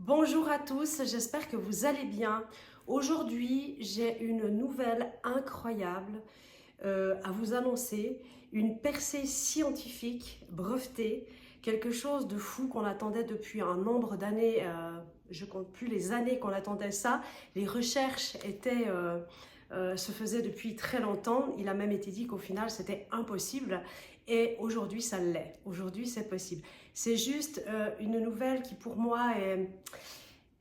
Bonjour à tous, j'espère que vous allez bien. Aujourd'hui, j'ai une nouvelle incroyable à vous annoncer, une percée scientifique brevetée, quelque chose de fou qu'on attendait depuis un nombre d'années. Je compte plus les années qu'on attendait ça. Les recherches se faisaient depuis très longtemps. Il a même été dit qu'au final c'était impossible. Et aujourd'hui ça l'est. Aujourd'hui c'est possible. C'est juste une nouvelle qui pour moi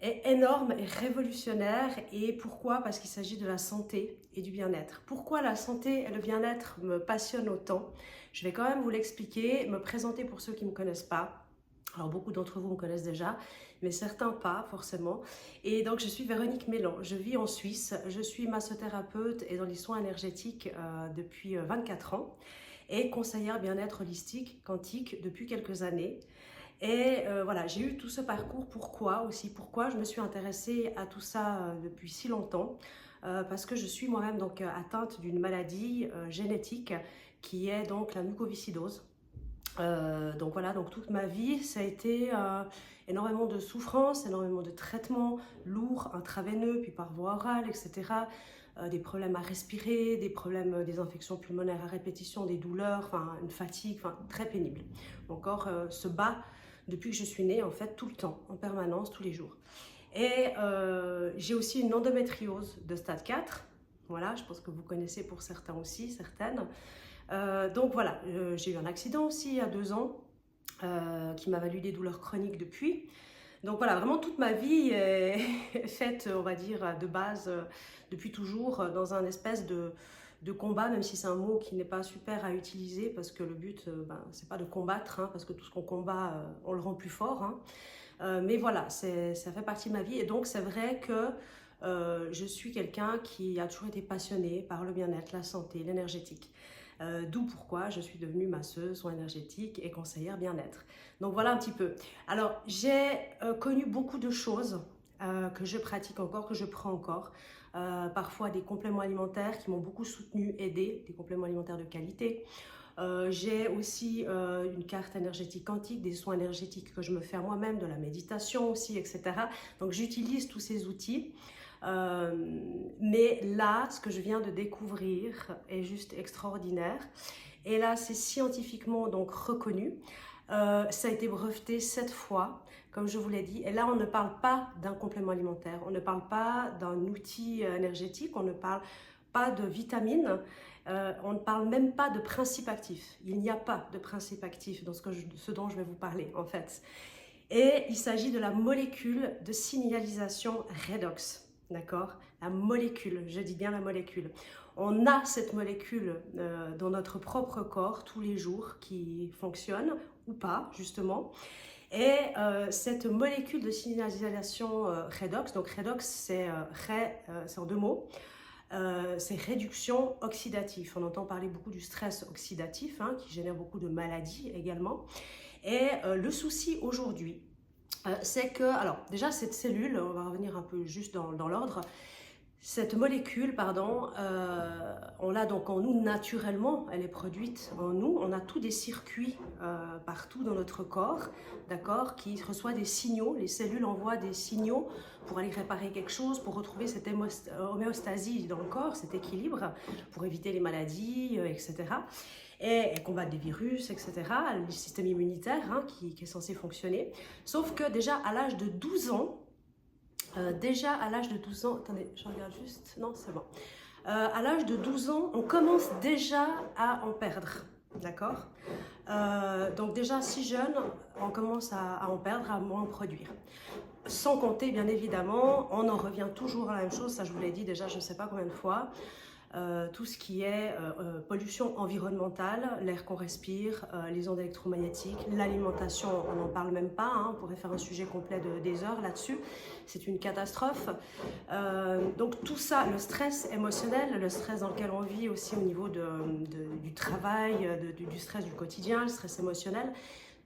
est énorme et révolutionnaire. Et pourquoi? Parce qu'il s'agit de la santé et du bien-être. Pourquoi la santé et le bien-être me passionnent autant? Je vais quand même vous l'expliquer, me présenter pour ceux qui ne me connaissent pas. Alors beaucoup d'entre vous me connaissent déjà, mais certains pas forcément. Et donc je suis Véronique Mélan, je vis en Suisse, je suis massothérapeute et dans les soins énergétiques depuis 24 ans et conseillère bien-être holistique quantique depuis quelques années. Et voilà, j'ai eu tout ce parcours. Pourquoi je me suis intéressée à tout ça depuis si longtemps? Parce que je suis moi-même donc atteinte d'une maladie génétique qui est donc la mucoviscidose. Donc voilà, donc toute ma vie, ça a été énormément de souffrance, énormément de traitements lourds, intraveineux, puis par voie orale, etc. Des problèmes à respirer, des problèmes, des infections pulmonaires à répétition, des douleurs, enfin une fatigue, enfin très pénible. Mon corps se bat depuis que je suis née, en fait, tout le temps, en permanence, tous les jours. Et j'ai aussi une endométriose de stade 4. Voilà, je pense que vous connaissez pour certains aussi, certaines. Donc voilà, j'ai eu un accident aussi il y a 2 ans qui m'a valu des douleurs chroniques depuis. Donc voilà, vraiment toute ma vie est faite, on va dire, de base, depuis toujours, dans un espèce de combat, même si c'est un mot qui n'est pas super à utiliser, parce que le but, c'est pas de combattre, hein, parce que tout ce qu'on combat, on le rend plus fort. Hein. Mais voilà, ça fait partie de ma vie. Et donc c'est vrai que je suis quelqu'un qui a toujours été passionné par le bien-être, la santé, l'énergétique. D'où pourquoi je suis devenue masseuse, soins énergétiques et conseillère bien-être. Donc voilà un petit peu. Alors j'ai connu beaucoup de choses que je pratique encore, que je prends encore. Parfois des compléments alimentaires qui m'ont beaucoup soutenue, aidée, des compléments alimentaires de qualité. J'ai aussi une carte énergétique quantique, des soins énergétiques que je me fais moi-même, de la méditation aussi, etc. Donc j'utilise tous ces outils. Mais là, ce que je viens de découvrir est juste extraordinaire. Et là, c'est scientifiquement donc reconnu. Ça a été breveté 7 fois, comme je vous l'ai dit. Et là, on ne parle pas d'un complément alimentaire, on ne parle pas d'un outil énergétique, on ne parle pas de vitamines, on ne parle même pas de principe actif. Il n'y a pas de principe actif dans ce dont je vais vous parler, en fait. Et il s'agit de la molécule de signalisation redox. D'accord? La molécule, je dis bien la molécule. On a cette molécule dans notre propre corps tous les jours qui fonctionne ou pas, justement. Et cette molécule de signalisation redox, donc redox c'est en 2 mots, c'est réduction oxydative. On entend parler beaucoup du stress oxydatif hein, qui génère beaucoup de maladies également. Et le souci aujourd'hui, c'est que, alors déjà cette cellule, on va revenir un peu juste dans l'ordre, cette molécule, pardon, on l'a donc en nous naturellement, elle est produite en nous, on a tous des circuits partout dans notre corps, d'accord, qui reçoit des signaux, les cellules envoient des signaux pour aller réparer quelque chose, pour retrouver cette homéostasie dans le corps, cet équilibre, pour éviter les maladies, etc. Et combattre des virus, etc., le système immunitaire hein, qui est censé fonctionner. Sauf que déjà à l'âge de 12 ans, attendez, je regarde juste, non c'est bon. À l'âge de 12 ans, on commence déjà à en perdre, d'accord. Donc déjà si jeune, on commence à en perdre, à moins en produire. Sans compter bien évidemment, on en revient toujours à la même chose, ça je vous l'ai dit déjà je ne sais pas combien de fois, tout ce qui est pollution environnementale, l'air qu'on respire, les ondes électromagnétiques, l'alimentation, on n'en parle même pas, hein, on pourrait faire un sujet complet des heures là-dessus, c'est une catastrophe. Donc tout ça, le stress émotionnel, le stress dans lequel on vit aussi au niveau du travail, du stress du quotidien, le stress émotionnel,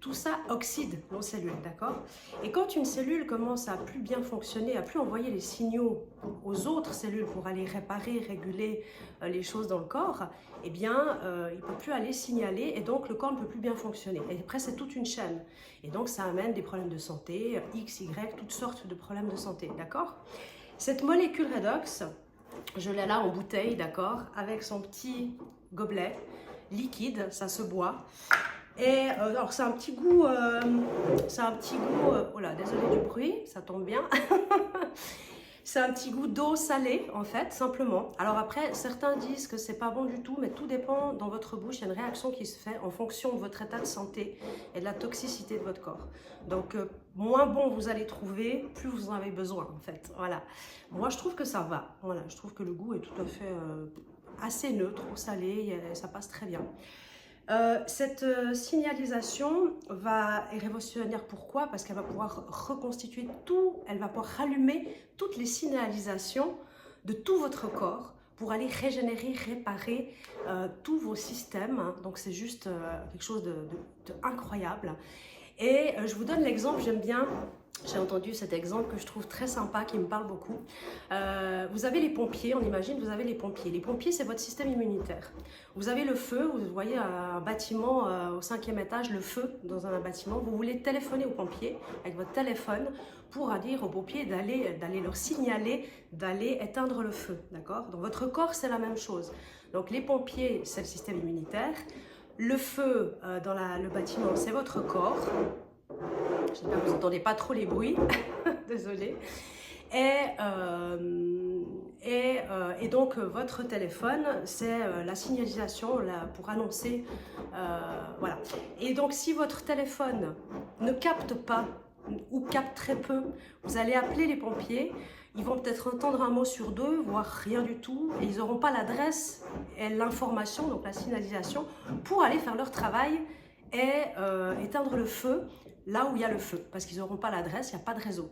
tout ça oxyde nos cellules, d'accord? Et quand une cellule commence à plus bien fonctionner, à plus envoyer les signaux aux autres cellules pour aller réparer, réguler les choses dans le corps, eh bien, il ne peut plus aller signaler et donc le corps ne peut plus bien fonctionner. Et après, c'est toute une chaîne. Et donc, ça amène des problèmes de santé, X, Y, toutes sortes de problèmes de santé, d'accord? Cette molécule redox, je l'ai là en bouteille, d'accord, avec son petit gobelet liquide, ça se boit. Et alors c'est un petit goût, oh là, désolé du bruit, ça tombe bien. C'est un petit goût d'eau salée en fait, simplement. Alors après, certains disent que c'est pas bon du tout, mais tout dépend dans votre bouche. Il y a une réaction qui se fait en fonction de votre état de santé et de la toxicité de votre corps. Donc moins bon vous allez trouver, plus vous en avez besoin en fait. Voilà. Moi je trouve que ça va. Voilà, je trouve que le goût est tout à fait assez neutre, au salé, ça passe très bien. Cette signalisation est révolutionnaire. Pourquoi? Parce qu'elle va pouvoir reconstituer tout, elle va pouvoir rallumer toutes les signalisations de tout votre corps pour aller régénérer, réparer tous vos systèmes. Donc c'est juste quelque chose d'incroyable. Et je vous donne l'exemple, j'aime bien. J'ai entendu cet exemple que je trouve très sympa, qui me parle beaucoup. Vous avez les pompiers, on imagine, vous avez les pompiers. Les pompiers, c'est votre système immunitaire. Vous avez le feu, vous voyez un bâtiment au 5e étage, le feu dans un bâtiment. Vous voulez téléphoner aux pompiers avec votre téléphone pour dire aux pompiers d'aller leur signaler, d'aller éteindre le feu. D'accord? Dans votre corps, c'est la même chose. Donc les pompiers, c'est le système immunitaire. Le feu dans le bâtiment, c'est votre corps. J'espère que vous n'entendez pas trop les bruits, désolée. Et donc votre téléphone, c'est la signalisation pour annoncer, voilà. Et donc si votre téléphone ne capte pas ou capte très peu, vous allez appeler les pompiers. Ils vont peut-être entendre un mot sur deux, voire rien du tout, et ils n'auront pas l'adresse et l'information, donc la signalisation, pour aller faire leur travail et éteindre le feu là où il y a le feu, parce qu'ils n'auront pas l'adresse, il n'y a pas de réseau.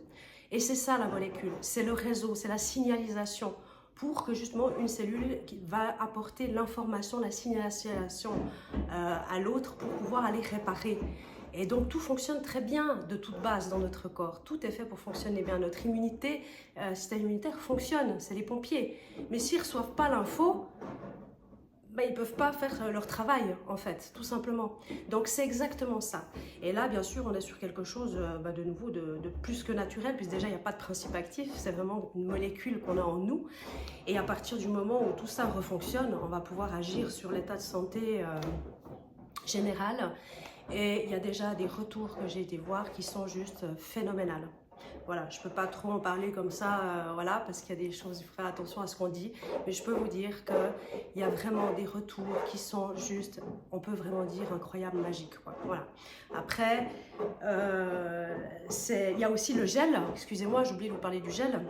Et c'est ça la molécule, c'est le réseau, c'est la signalisation, pour que justement une cellule va apporter l'information, la signalisation à l'autre pour pouvoir aller réparer. Et donc tout fonctionne très bien de toute base dans notre corps, tout est fait pour fonctionner bien. Notre immunité, système immunitaire fonctionne, c'est les pompiers. Mais s'ils ne reçoivent pas l'info, ils ne peuvent pas faire leur travail, en fait, tout simplement. Donc, c'est exactement ça. Et là, bien sûr, on est sur quelque chose, de nouveau, de plus que naturel, puisque déjà, il n'y a pas de principe actif, c'est vraiment une molécule qu'on a en nous. Et à partir du moment où tout ça refonctionne, on va pouvoir agir sur l'état de santé général. Et il y a déjà des retours que j'ai été voir qui sont juste phénoménales. Voilà, je ne peux pas trop en parler comme ça, voilà, parce qu'il y a des choses, il faut faire attention à ce qu'on dit. Mais je peux vous dire qu'il y a vraiment des retours qui sont juste, on peut vraiment dire, incroyables, magiques, quoi. Voilà. Après, il y a aussi le gel. Excusez-moi, j'ai oublié de vous parler du gel.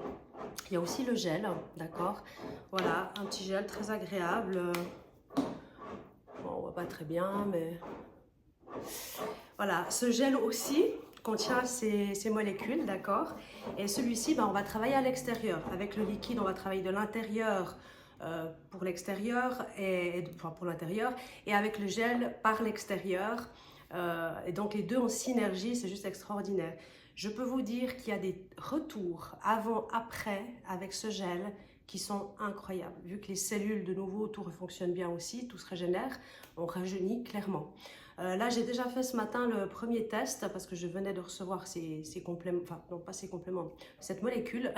Il y a aussi le gel, d'accord. Voilà, un petit gel très agréable. Bon, on ne voit pas très bien, mais... Voilà, ce gel aussi contient ces molécules, d'accord. Et celui-ci, on va travailler à l'extérieur. Avec le liquide, on va travailler de l'intérieur pour l'extérieur, pour l'intérieur, et avec le gel par l'extérieur. Et donc les deux en synergie, c'est juste extraordinaire. Je peux vous dire qu'il y a des retours avant-après avec ce gel qui sont incroyables. Vu que les cellules, de nouveau, tout fonctionne bien aussi, tout se régénère, on rajeunit clairement. Là, j'ai déjà fait ce matin le premier test parce que je venais de recevoir ces compléments, enfin non pas ces compléments, cette molécule.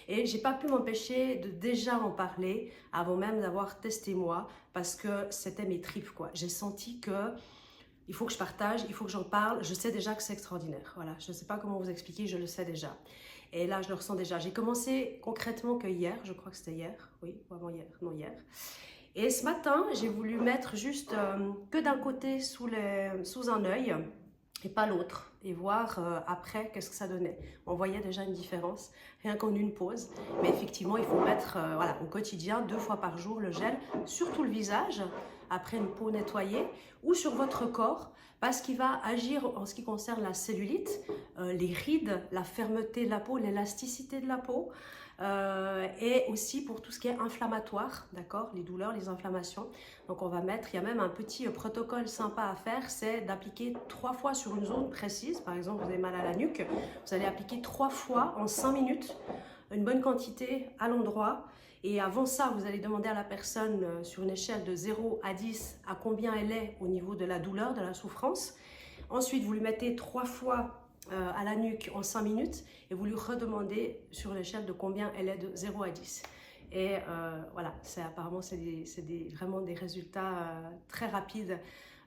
Et j'ai pas pu m'empêcher de déjà en parler avant même d'avoir testé moi parce que c'était mes tripes, quoi. J'ai senti que il faut que je partage, il faut que j'en parle. Je sais déjà que c'est extraordinaire. Voilà, je ne sais pas comment vous expliquer, je le sais déjà. Et là, je le ressens déjà. J'ai commencé concrètement que hier, je crois que c'était hier, oui, ou avant hier, non hier. Et ce matin, j'ai voulu mettre juste que d'un côté sous un œil et pas l'autre. Et voir après qu'est-ce que ça donnait. On voyait déjà une différence, rien qu'en une pause. Mais effectivement, il faut mettre voilà, au quotidien, 2 fois par jour, le gel, surtout le visage. après une peau nettoyée, ou sur votre corps, parce qu'il va agir en ce qui concerne la cellulite, les rides, la fermeté de la peau, l'élasticité de la peau, et aussi pour tout ce qui est inflammatoire, d'accord, les douleurs, les inflammations. Donc on va mettre, il y a même un petit protocole sympa à faire, c'est d'appliquer 3 fois sur une zone précise. Par exemple, vous avez mal à la nuque, vous allez appliquer 3 fois en 5 minutes, une bonne quantité à l'endroit. Et avant ça, vous allez demander à la personne sur une échelle de 0 à 10 à combien elle est au niveau de la douleur, de la souffrance. Ensuite, vous lui mettez 3 fois à la nuque en 5 minutes et vous lui redemandez sur l'échelle de combien elle est de 0 à 10. Et voilà, apparemment c'est vraiment des résultats très rapides,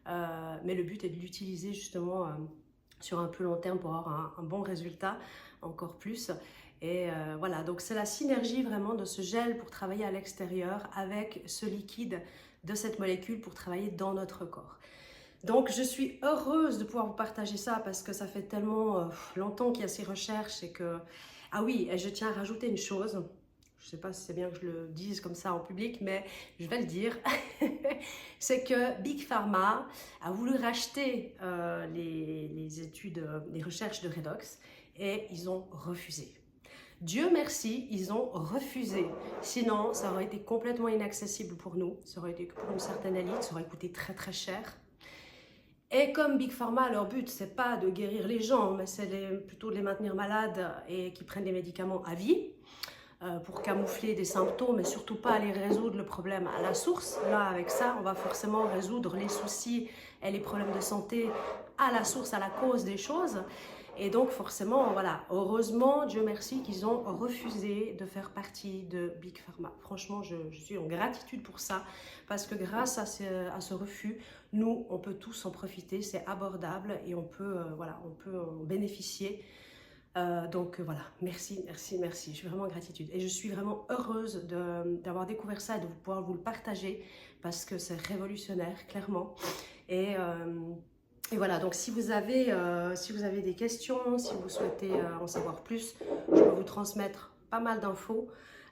mais le but est de l'utiliser justement sur un plus long terme pour avoir un bon résultat, encore plus. Et voilà, donc c'est la synergie vraiment de ce gel pour travailler à l'extérieur avec ce liquide de cette molécule pour travailler dans notre corps. Donc je suis heureuse de pouvoir vous partager ça parce que ça fait tellement longtemps qu'il y a ces recherches et que... Ah oui, et je tiens à rajouter une chose, je ne sais pas si c'est bien que je le dise comme ça en public, mais je vais le dire, c'est que Big Pharma a voulu racheter les études, les recherches de Redox et ils ont refusé. Dieu merci, ils ont refusé. Sinon, ça aurait été complètement inaccessible pour nous, ça aurait été que pour une certaine élite, ça aurait coûté très très cher. Et comme Big Pharma, leur but, c'est pas de guérir les gens, mais c'est plutôt de les maintenir malades et qui prennent des médicaments à vie pour camoufler des symptômes et surtout pas aller résoudre le problème à la source. Là, avec ça, on va forcément résoudre les soucis et les problèmes de santé à la source, à la cause des choses. Et donc forcément, voilà, heureusement, Dieu merci qu'ils ont refusé de faire partie de Big Pharma. Franchement, je suis en gratitude pour ça, parce que grâce à ce refus, nous, on peut tous en profiter, c'est abordable et on peut, voilà, on peut en bénéficier. Donc voilà, merci, merci, merci, je suis vraiment en gratitude. Et je suis vraiment heureuse d'avoir découvert ça et de pouvoir vous le partager, parce que c'est révolutionnaire, clairement. Et voilà, donc si vous avez des questions, si vous souhaitez en savoir plus, je peux vous transmettre pas mal d'infos.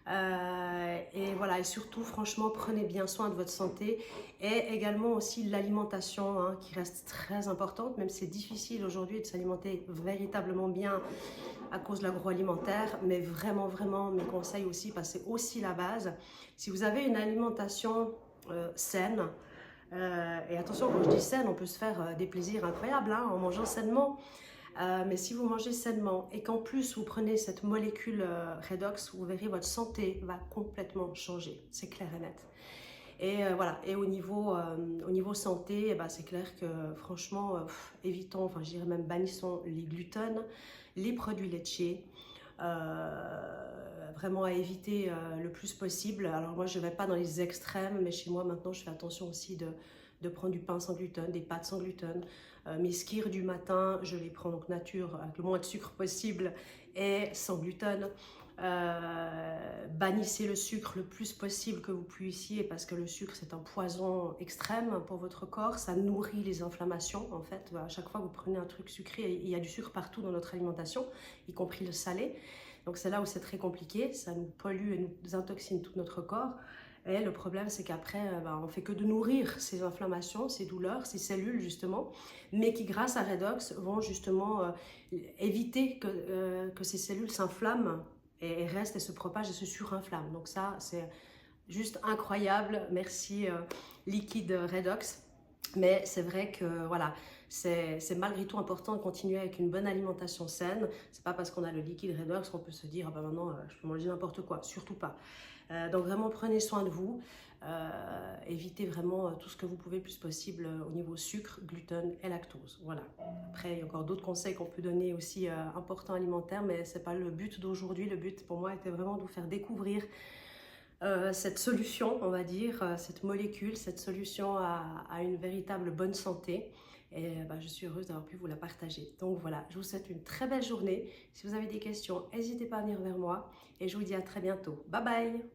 Et voilà, et surtout, franchement, prenez bien soin de votre santé et également aussi l'alimentation hein, qui reste très importante, même si c'est difficile aujourd'hui de s'alimenter véritablement bien à cause de l'agroalimentaire, mais vraiment, vraiment, mes conseils aussi, parce que c'est aussi la base. Si vous avez une alimentation saine, et attention, quand je dis saine, on peut se faire des plaisirs incroyables hein, en mangeant sainement. Mais si vous mangez sainement et qu'en plus vous prenez cette molécule Redox, vous verrez votre santé va complètement changer. C'est clair et net. Et voilà. Et au niveau santé, bah, c'est clair que franchement, évitons, enfin je dirais même bannissons les gluten, les produits laitiers. Vraiment à éviter le plus possible. Alors moi je ne vais pas dans les extrêmes, mais chez moi maintenant je fais attention aussi de prendre du pain sans gluten, des pâtes sans gluten. Mes skyrs du matin, je les prends donc nature avec le moins de sucre possible et sans gluten. Bannissez le sucre le plus possible que vous puissiez, parce que le sucre c'est un poison extrême pour votre corps, ça nourrit les inflammations en fait. À chaque fois que vous prenez un truc sucré, il y a du sucre partout dans notre alimentation, y compris le salé. Donc c'est là où c'est très compliqué, ça nous pollue et nous intoxine tout notre corps. Et le problème, c'est qu'après, on fait que de nourrir ces inflammations, ces douleurs, ces cellules justement, mais qui grâce à Redox vont justement éviter que ces cellules s'inflamment et restent et se propagent et se surinflamment. Donc ça, c'est juste incroyable. Merci liquide Redox. Mais c'est vrai que voilà, c'est malgré tout important de continuer avec une bonne alimentation saine. C'est pas parce qu'on a le liquide Redox qu'on peut se dire ah ben maintenant je peux manger n'importe quoi, surtout pas. Donc vraiment prenez soin de vous, évitez vraiment tout ce que vous pouvez le plus possible au niveau sucre, gluten et lactose. Voilà. Après il y a encore d'autres conseils qu'on peut donner aussi importants alimentaires, mais c'est pas le but d'aujourd'hui. Le but pour moi était vraiment de vous faire découvrir cette solution, on va dire, cette molécule, cette solution à une véritable bonne santé. Et je suis heureuse d'avoir pu vous la partager. Donc voilà, je vous souhaite une très belle journée. Si vous avez des questions, n'hésitez pas à venir vers moi. Et je vous dis à très bientôt. Bye bye!